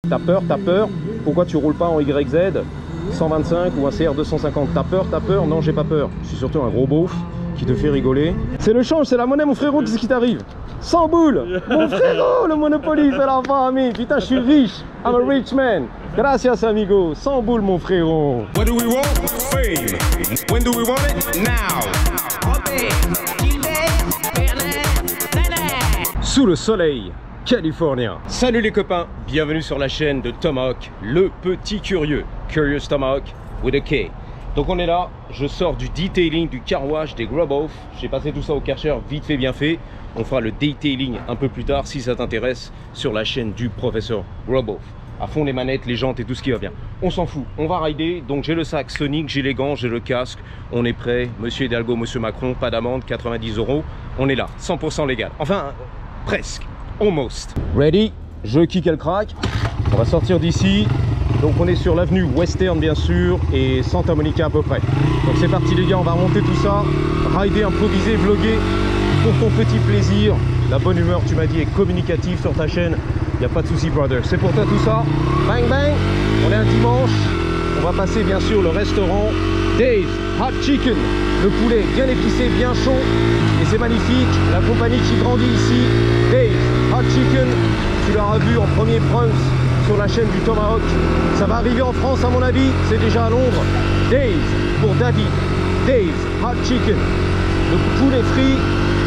T'as peur. Pourquoi tu roules pas en YZ 125 ou un CR 250? T'as peur? Non, j'ai pas peur. Je suis surtout un gros beauf qui te fait rigoler. C'est le change, c'est la monnaie, mon frérot, qu'est-ce qui t'arrive? 100 boules. Mon frérot, le Monopoly fait la famille. Putain, je suis riche. I'm a rich man. Gracias, amigo. 100 boules, mon frérot. What do we want? Fame. When do we want it? Now. Sous le soleil californien. Salut les copains, bienvenue sur la chaîne de Tomahawk, le petit curieux. Curious Tomahawk with a K. Donc on est là, je sors du detailing, du car wash, des grub-off. J'ai passé tout ça au Karcher, vite fait, bien fait. On fera le detailing un peu plus tard si ça t'intéresse sur la chaîne du professeur Grub-off. À fond les manettes, les jantes et tout ce qui va bien. On s'en fout, on va rider. Donc j'ai le sac Sonic, j'ai les gants, j'ai le casque. On est prêt, monsieur Hidalgo, monsieur Macron, pas d'amende, 90 €. On est là, 100% légal. Enfin, presque, almost. Ready, je kick elle crack. On va sortir d'ici. Donc on est sur l'avenue Western bien sûr et Santa Monica à peu près. Donc c'est parti les gars, on va remonter tout ça, rider, improviser, vlogger pour ton petit plaisir. La bonne humeur, tu m'as dit, est communicative sur ta chaîne. Il n'y a pas de souci brother, c'est pour toi tout ça. Bang bang, on est un dimanche. On va passer bien sûr le restaurant Dave's Hot Chicken. Le poulet bien épicé, bien chaud. Et c'est magnifique, la compagnie qui grandit ici. Dave's Hot Chicken, tu l'auras vu en premier prunch sur la chaîne du Tomahawk. Ça va arriver en France à mon avis, c'est déjà à Londres. Dave's pour David. Dave's Hot Chicken. Le poulet frit,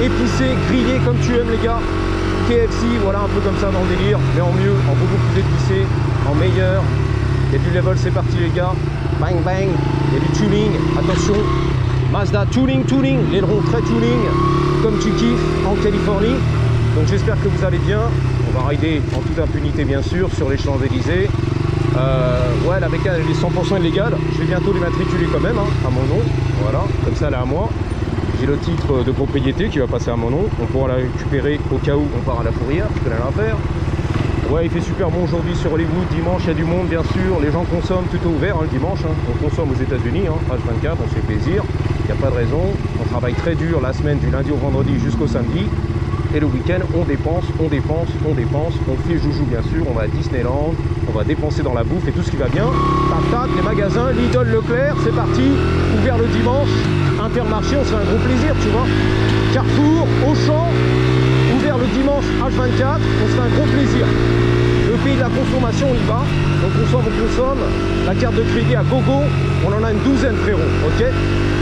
épicé, grillé comme tu aimes les gars. KFC, voilà un peu comme ça dans le délire, mais en mieux, en beaucoup plus épicé, en meilleur. Il y a du level, c'est parti les gars. Bang bang, il y a du tuning, attention. Mazda tuning, l'aileron très tuning, comme tu kiffes en Californie. Donc j'espère que vous allez bien. On va rider en toute impunité bien sûr sur les Champs-Élysées. Ouais, la bécane elle est 100% illégale. Je vais bientôt l'immatriculer quand même hein, à mon nom. Voilà, comme ça elle est à moi. J'ai le titre de propriété qui va passer à mon nom. On pourra la récupérer au cas où on part à la fourrière. Je connais l'affaire. Ouais, il fait super bon aujourd'hui sur Hollywood. Dimanche, il y a du monde bien sûr. Les gens consomment, tout est ouvert hein, le dimanche. Hein. On consomme aux États-Unis, hein, H24, on se fait plaisir. Il n'y a pas de raison. On travaille très dur la semaine du lundi au vendredi jusqu'au samedi. Et le week-end, on dépense. On fait joujou bien sûr. On va à Disneyland. On va dépenser dans la bouffe et tout ce qui va bien. Tac tac, les magasins, Lidl, Leclerc, c'est parti. Ouvert le dimanche. Intermarché, on se fait un gros plaisir, tu vois. Carrefour, Auchan, ouvert le dimanche H24, on se fait un gros plaisir. Le pays de la consommation, on y va. On consomme. La carte de crédit à gogo, on en a une douzaine frérot, ok.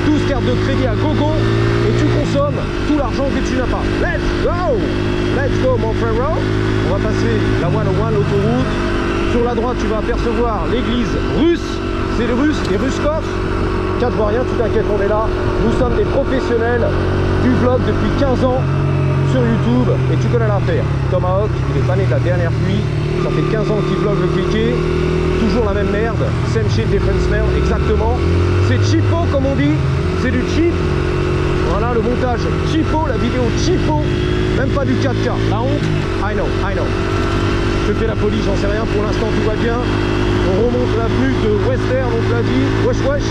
12 cartes de crédit à gogo et tu consommes tout l'argent que tu n'as pas. Let's go mon frérot. On va passer la 101, l'autoroute. Sur la droite, tu vas apercevoir l'église russe. C'est les Russes, les Ruskov. Je vois rien, tu t'inquiètes, on est là. Nous sommes des professionnels du vlog depuis 15 ans sur YouTube et tu connais l'affaire. Tomahawk, il est pas né de la dernière pluie. Ça fait 15 ans qu'il vlog le kéké. Toujours la même merde. Same shit, different smell, exactement. C'est cheapo comme on dit. C'est du cheap. Voilà le montage cheapo, la vidéo cheapo. Même pas du 4K. La honte, I know. Je fais la police, j'en sais rien. Pour l'instant, tout va bien. On remonte l'avenue de Western, on te l'a dit. Wesh.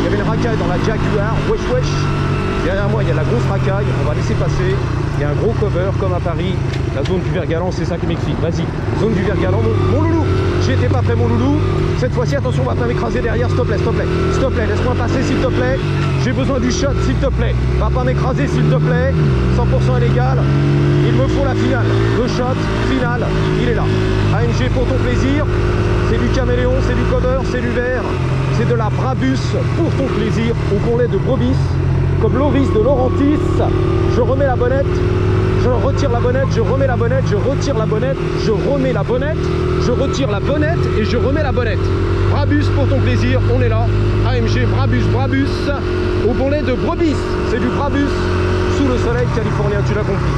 Il y avait une racaille dans la Jaguar. Wesh. Derrière moi, il y a la grosse racaille. On va laisser passer. Il y a un gros cover comme à Paris. La zone du Vert-Galant, c'est ça qui m'excite. Vas-y, zone du Vert-Galant. Mon loulou. J'étais pas prêt, mon loulou. Cette fois-ci, attention, on va pas m'écraser derrière. S'il te plaît. Laisse-moi passer, s'il te plaît. J'ai besoin du shot, s'il te plaît. Va pas m'écraser, s'il te plaît. 100% illégal. Il me faut la finale. Le shot final, il est là. AMG pour ton plaisir. C'est du caméléon, c'est du cover, c'est du verre. C'est de la Brabus pour ton plaisir. Au bourrelet de Brobis. Comme Loris de Laurentis. Je remets la bonnette. Je retire la bonnette, je remets la bonnette, je retire la bonnette, je remets la bonnette, je retire la bonnette et je remets la bonnette. Brabus pour ton plaisir, on est là. AMG Brabus, au bourrelet de Brobis. C'est du Brabus sous le soleil californien, tu l'as compris.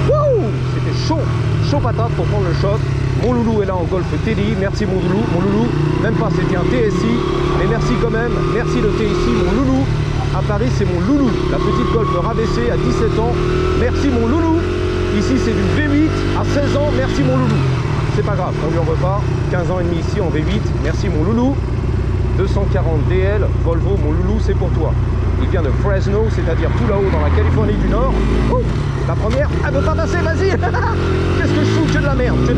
Wouh, c'était chaud patate pour prendre le shot. Mon loulou est là en Golf Teddy, merci mon loulou, même pas c'était un TSI, mais merci quand même, merci le TSI, mon loulou. À Paris, c'est mon loulou, la petite Golf rabaissée à 17 ans, merci mon loulou. Ici, c'est du V8 à 16 ans, merci mon loulou. C'est pas grave, on lui en veut pas. 15 ans et demi ici en V8, merci mon loulou. 240 DL, Volvo, mon loulou, c'est pour toi. Il vient de Fresno, c'est-à-dire tout là-haut dans la Californie du Nord. La première, elle veut pas passer, vas-y. Qu'est-ce que je fous? Que de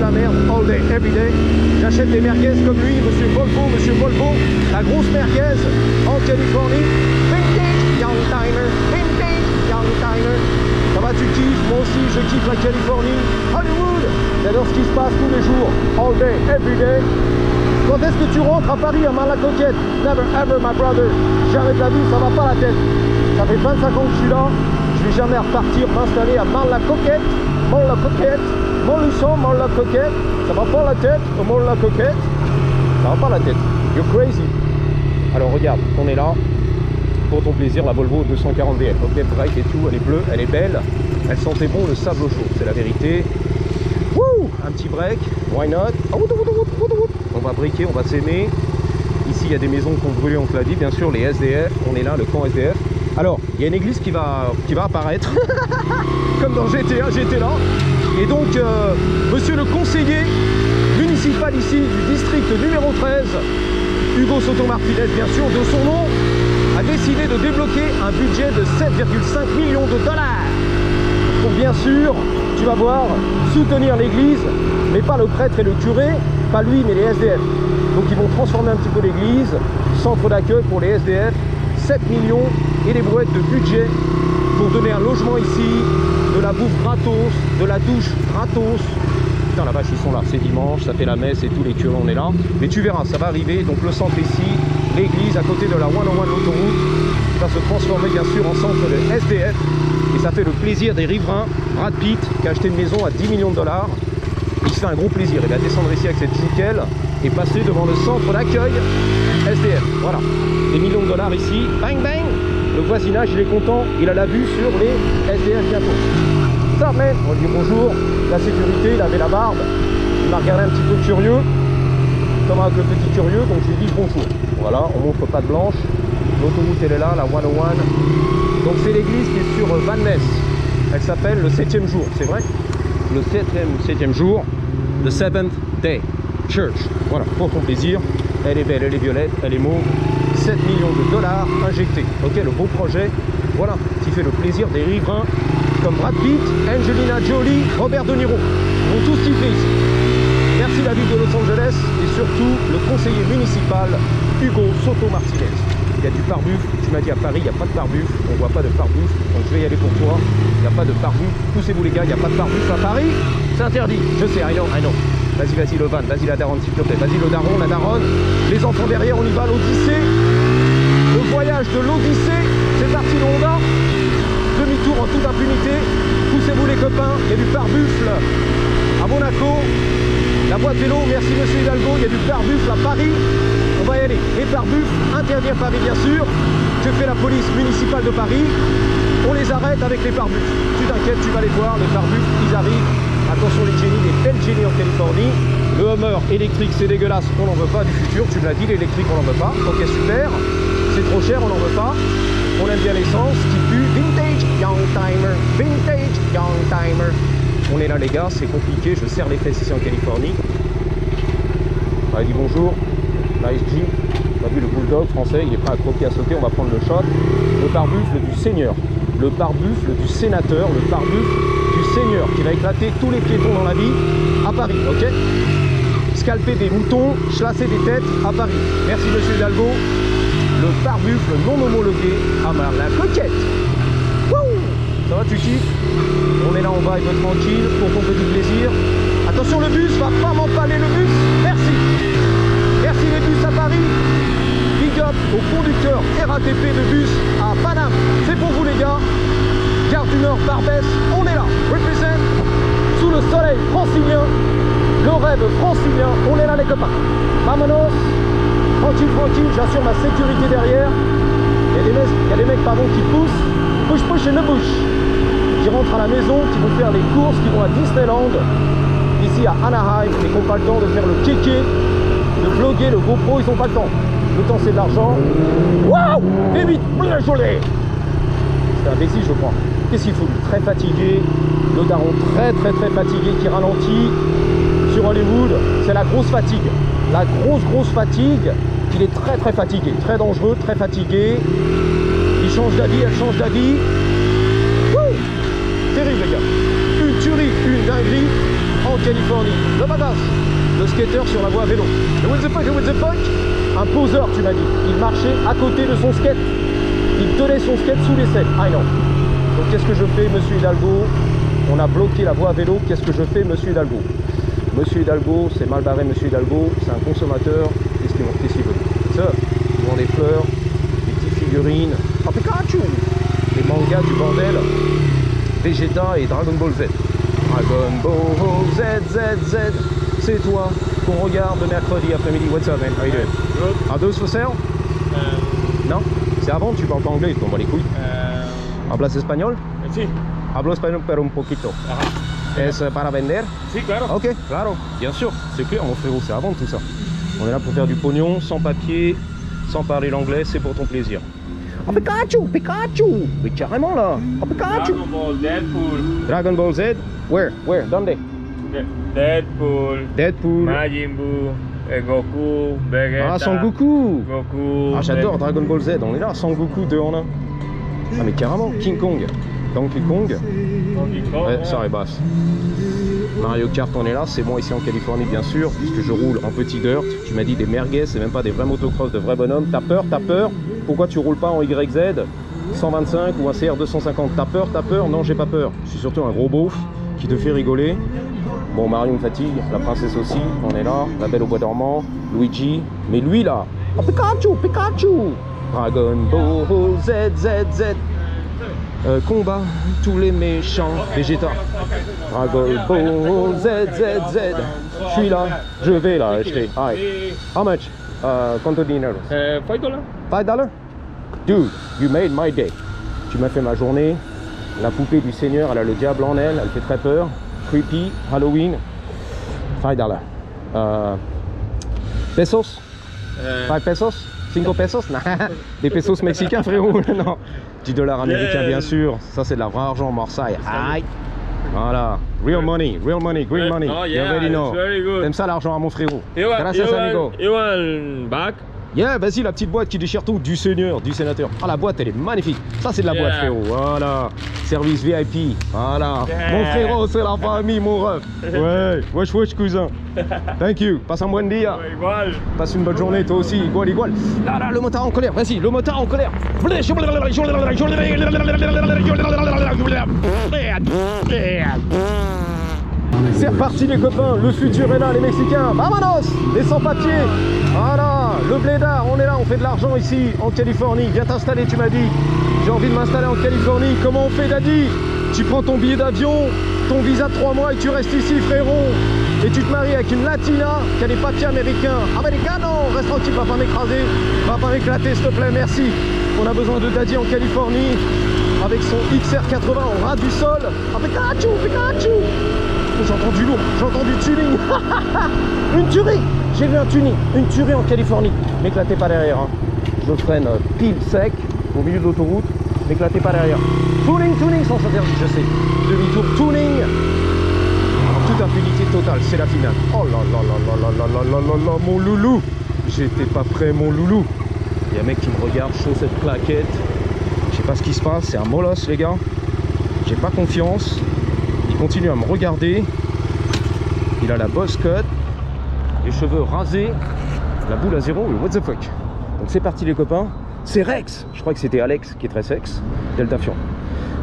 la merde, all day, every day. J'achète des merguez comme lui, monsieur Volvo, la grosse merguez en Californie. Vintage young timer, Ça va, tu kiffes? Moi aussi, je kiffe la Californie. Hollywood, j'adore ce qui se passe tous les jours, all day, every day. Quand est-ce que tu rentres à Paris à Marne-la-Coquette? Never ever, my brother. Jamais de la vie, ça va pas la tête. Ça fait 25 ans que je suis là. Je vais jamais repartir m'installer à Marne-la-Coquette. Montluçon, Marne-la-Coquette. Ça va pas la tête, Marne-la-Coquette. Ça va pas la tête. You're crazy. Alors regarde, on est là. Pour ton plaisir, la Volvo 240 DL. Ok, break et tout, elle est bleue, elle est belle. Elle sentait bon le sable chaud, c'est la vérité. Wouh, un petit break, why not? On va briquer, on va s'aimer. Ici, il y a des maisons qui ont brûlé, on te l'a dit, bien sûr, les SDF. On est là, le camp SDF. Alors, il y a une église qui va apparaître. Comme dans GTA, j'étais là. Et donc, monsieur le conseiller municipal ici du district numéro 13, Hugo Soto Martinez, bien sûr, de son nom, a décidé de débloquer un budget de 7,5 millions de dollars. Pour bien sûr, tu vas voir, soutenir l'église, mais pas le prêtre et le curé, pas lui, mais les SDF. Donc ils vont transformer un petit peu l'église, centre d'accueil pour les SDF, 7 millions et des brouettes de budget pour donner un logement ici, de la bouffe gratos, de la douche gratos. Putain la vache, ils sont là, c'est dimanche, ça fait la messe et tous les curés, on est là. Mais tu verras, ça va arriver, donc le centre ici, l'église à côté de la 101 l'autoroute, va se transformer bien sûr en centre de SDF. Et ça fait le plaisir des riverains. Brad Pitt qui a acheté une maison à 10 millions de dollars. Il se fait un gros plaisir, il va descendre ici avec cette jouquelle et passer devant le centre d'accueil SDF. Voilà, des millions de dollars ici, bang bang. Le voisinage il est content, il a la vue sur les SDF bientôt. Ça man, on lui dit bonjour, la sécurité, il avait la barbe, il m'a regardé un petit peu curieux, comme avec le petit curieux, donc je lui dis bonjour. Voilà, on montre pas de blanche, l'autoroute elle est là, la 101. Donc c'est l'église qui est sur Van Ness. Elle s'appelle le 7e jour, c'est vrai? Le 7e jour, the 7th day church. Voilà, pour ton plaisir. Elle est belle, elle est violette, elle est mauve. 7 millions de dollars injectés. Ok, le beau projet. Voilà, qui fait le plaisir des riverains comme Brad Pitt, Angelina Jolie, Robert De Niro. Ils vont tous kiffer ici. Merci la ville de Los Angeles et surtout le conseiller municipal Hugo Soto Martinez. Il y a du pare-buffle, tu m'as dit à Paris il n'y a pas de pare-buffle, on voit pas de pare-buffle, donc je vais y aller pour toi. Il n'y a pas de pare-buffle, poussez-vous les gars, il n'y a pas de pare-buffle à Paris, c'est interdit, je sais, I know. Vas-y, vas-y le van, vas-y la daronne s'il te plaît, vas-y le daron, la daronne, les enfants derrière, on y va, l'Odyssée, le voyage de l'Odyssée, c'est parti le Honda, demi-tour en toute impunité, poussez-vous les copains, il y a du pare-buffle à Monaco, la boîte vélo, merci monsieur Hidalgo, il y a du pare-buffle à Paris, on va y aller. Les pare-buffles, interdits à Paris bien sûr, que fait la police municipale de Paris, on les arrête avec les pare-buffles. Tu t'inquiètes, tu vas les voir, les pare-buffles, ils arrivent. Attention les Jenny, les belles Jenny en Californie. Le Hummer électrique, c'est dégueulasse, on n'en veut pas du futur, tu me l'as dit, l'électrique on n'en veut pas. Ok super, c'est trop cher, on n'en veut pas. On aime bien l'essence, qui pue, vintage young timer, vintage young timer. On est là les gars, c'est compliqué, je serre les fesses ici en Californie. Allez, dis bonjour, nice G. On a vu le bulldog français, il est prêt à croquer, à sauter, on va prendre le shot. Le pare-buffle du seigneur, le pare-buffle du sénateur, le pare-buffle du seigneur qui va éclater tous les piétons dans la vie à Paris, ok? Scalper des moutons, chlasser des têtes à Paris. Merci monsieur Hidalgo. Le pare-buffle non homologué à Marne-la-Coquette. Ça va, tu kiffes? On est là en vibe tranquille pour ton petit plaisir. Attention, le bus va pas m'empaler, le bus. Merci. Merci les bus à Paris. Big up au conducteur RATP de bus à Paname. C'est pour vous les gars. Gare du Nord, Barbès, on est là. Represent sous le soleil francilien. Le rêve francilien. On est là les copains. Vamonos. Tranquille, tranquille, j'assure ma sécurité derrière. Il y a des mecs pardon, qui poussent. Push et ne bouge. Qui rentrent à la maison, qui vont faire les courses, qui vont à Disneyland, ici à Anaheim, et qui n'ont pas le temps de faire le kéké, de vlogger le GoPro, ils n'ont pas le temps. Le temps c'est de l'argent. Waouh! Et vite, bien joli! C'est imbécile je crois. Qu'est-ce qu'il faut? Très fatigué, le daron très fatigué qui ralentit. Sur Hollywood, c'est la grosse fatigue. La grosse fatigue, il est très fatigué, très dangereux, très fatigué. Il change d'avis, elle change d'avis. terrible les gars. Une tuerie, une dinguerie en Californie. Le badass, le skater sur la voie à vélo. Le what the fuck, un poseur tu m'as dit. Il marchait à côté de son skate. Il tenait son skate sous les selles. Ah non. Donc qu'est-ce que je fais, monsieur Hidalgo? On a bloqué la voie à vélo. Qu'est-ce que je fais, monsieur Hidalgo? Monsieur Hidalgo, c'est mal barré, monsieur Hidalgo. C'est un consommateur. Qu'est-ce qu'il veut? Ça, ils ont des fleurs, des petites figurines. Oh, Pikachu! Les mangas du bordel. Vegeta et Dragon Ball Z. Dragon Ball Z. C'est toi qu'on regarde le mercredi après-midi. What's up, man? How you doing? Good. Are those for sale? Non? C'est avant, tu parles pas anglais, tu t'envoies les couilles. ¿Hablas español? Sí. Hablo español, pero un poquito. Ajá. ¿Es para vender? Sí, claro. Ok, claro, bien sûr, c'est clair mon frérot, c'est à vendre tout ça. On est là pour faire du pognon, sans papier, sans parler l'anglais, c'est pour ton plaisir. Oh Pikachu! Mais carrément là! Oh Pikachu! Dragon Ball, Deadpool. Dragon Ball Z? Where? Donde? Deadpool. Majin Buu, Goku, Vegeta. Ah, Sangoku! Goku. Ah, j'adore Dragon Ball Z, on est là, Sangoku 2 en 1. Ah mais carrément, King Kong, Donkey Kong, Donkey Kong. ouais, ça basse. Mario Kart, on est là, c'est moi ici en Californie bien sûr, puisque je roule en petit dirt. Tu m'as dit des merguez, c'est même pas des vrais motocross de vrais bonhommes. T'as peur? Pourquoi tu roules pas en YZ 125 ou un CR 250? T'as peur? Non, j'ai pas peur. Je suis surtout un gros beauf qui te fait rigoler. Bon, Mario me fatigue, la princesse aussi, on est là, la belle au bois dormant, Luigi, mais lui là, oh, Pikachu! Dragon Ball Z. Combat tous les méchants. Vegeta. Dragon Ball Z. Je suis là, je vais là acheter. Hi. How much? Quanto dinero? $5. $5? Dude, you made my day. Tu m'as fait ma journée. La poupée du Seigneur, elle a le diable en elle, elle fait très peur. Creepy, Halloween. $5. Pesos? 5 pesos? 5 pesos? Des pesos mexicains, frérot. Non. $10 américains, bien sûr. Ça, c'est de la vraie argent Marseille. Aïe. Voilà. Real money, green money. Oh, You yeah, already know. it's very good. T'aimes ça l'argent à mon frérot? Gracias, amigo. You want back? Yeah, vas-y, la petite boîte qui déchire tout, du seigneur, du sénateur. Ah, la boîte, elle est magnifique. Ça, c'est de la boîte, frérot. Voilà. Service VIP. Voilà. Yeah. Mon frérot, c'est la famille, mon ref. Ouais. Wesh, cousin. Thank you. Passe un bon dia. Igual. Passe une bonne journée, toi aussi. Igual. Là, le motard en colère. Vas-y, le motard en colère. C'est reparti les copains, le futur est là les Mexicains, vamonos, les sans-papiers, voilà, le blédard, on est là, on fait de l'argent ici en Californie, viens t'installer tu m'as dit, j'ai envie de m'installer en Californie, comment on fait Daddy? Tu prends ton billet d'avion, ton visa de 3 mois et tu restes ici frérot, et tu te maries avec une latina qui a des papiers américains, americano, reste tranquille, va pas m'écraser, va pas m'éclater s'il te plaît, merci, on a besoin de Daddy en Californie, avec son XR80 au ras du sol, ah Pikachu. J'entends du lourd, j'entends du tuning. Une tuerie. J'ai vu un tuning, une tuerie en Californie. M'éclatez pas derrière. Hein. Je freine pile sec au milieu de l'autoroute. M'éclatez pas derrière. Tuning sans interdit, je sais. Demi-tour tuning. En toute impunité totale, c'est la finale. Oh là, mon loulou. J'étais pas prêt, mon loulou. Il y a un mec qui me regarde, chaussettes, claquettes. Je sais pas ce qui se passe, c'est un molosse, les gars. J'ai pas confiance. Il continue à me regarder. Il a la boss cut, les cheveux rasés, la boule à zéro et what the fuck. Donc c'est parti les copains. C'est Rex. Je crois que c'était Alex qui est très sexe. Delta Fion.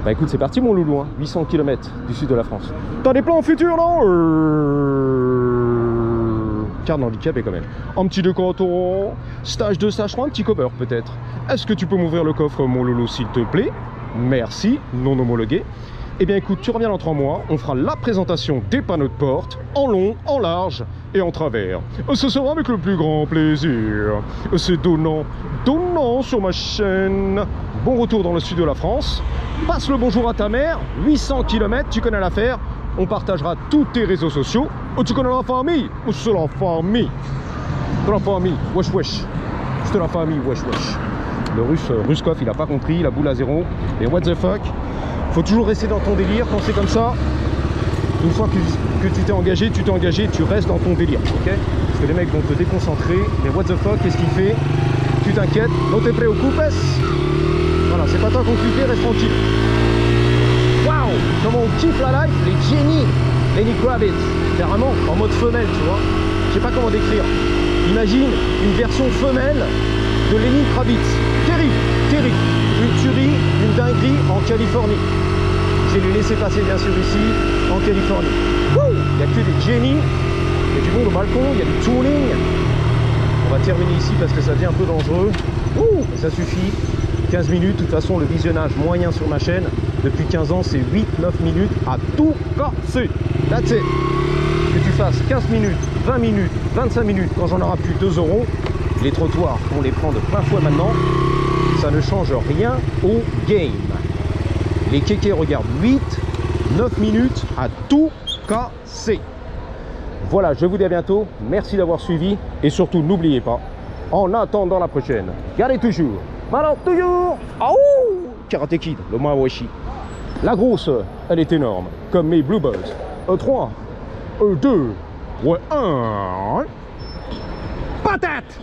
Bah écoute, c'est parti mon loulou. Hein. 800 km du sud de la France. T'as des plans futurs non? Carte handicapé quand même. Un petit décanton. Stage de stage-rang, un petit cover peut-être. Est-ce que tu peux m'ouvrir le coffre mon loulou s'il te plaît? Merci, non homologué. Eh bien écoute, tu reviens dans 3 mois, on fera la présentation des panneaux de porte, en long, en large et en travers. Ce sera avec le plus grand plaisir. C'est donnant sur ma chaîne. Bon retour dans le sud de la France. Passe le bonjour à ta mère, 800 km, tu connais l'affaire. On partagera tous tes réseaux sociaux. Oh, tu connais la famille? Oh, c'est la famille. C'est la famille, wesh. C'est la famille, wesh. Le russe, Ruskov, il a pas compris, la boule à zéro. Et what the fuck? Faut toujours rester dans ton délire quand c'est comme ça. Une fois que tu t'es engagé, tu restes dans ton délire, ok? Parce que les mecs vont te déconcentrer. Mais what the fuck, qu'est-ce qu'il fait? Tu t'inquiètes, no te preocupes. Voilà, c'est pas toi compliqué, reste tranquille. Waouh! comment on kiffe la life, les Jenny, Lenny Kravitz, carrément en mode femelle, tu vois. Je sais pas comment décrire. Imagine une version femelle de Lenny Kravitz. Terrible, terrible. Une tuerie, une dinguerie en Californie. J'ai les laissé passer bien sûr ici, en Californie. Wouh, il n'y a que des Jenny, il y a du monde au balcon, il y a du tuning. On va terminer ici parce que ça devient un peu dangereux. Ouh, ça suffit. 15 minutes, de toute façon le visionnage moyen sur ma chaîne depuis 15 ans c'est 8-9 minutes à tout casser. That's it. Que tu fasses 15 minutes, 20 minutes, 25 minutes, quand j'en aurai plus 2 €, les trottoirs on les prend de plein fouet maintenant, ça ne change rien au game. Les kékés regardent 8-9 minutes à tout casser. Voilà, je vous dis à bientôt, merci d'avoir suivi et surtout n'oubliez pas, en attendant la prochaine, gardez toujours. Alors toujours, Karate Kid, le Mawashi. La grosse, elle est énorme, comme mes Bluebirds. 3, 2, 1. Patate!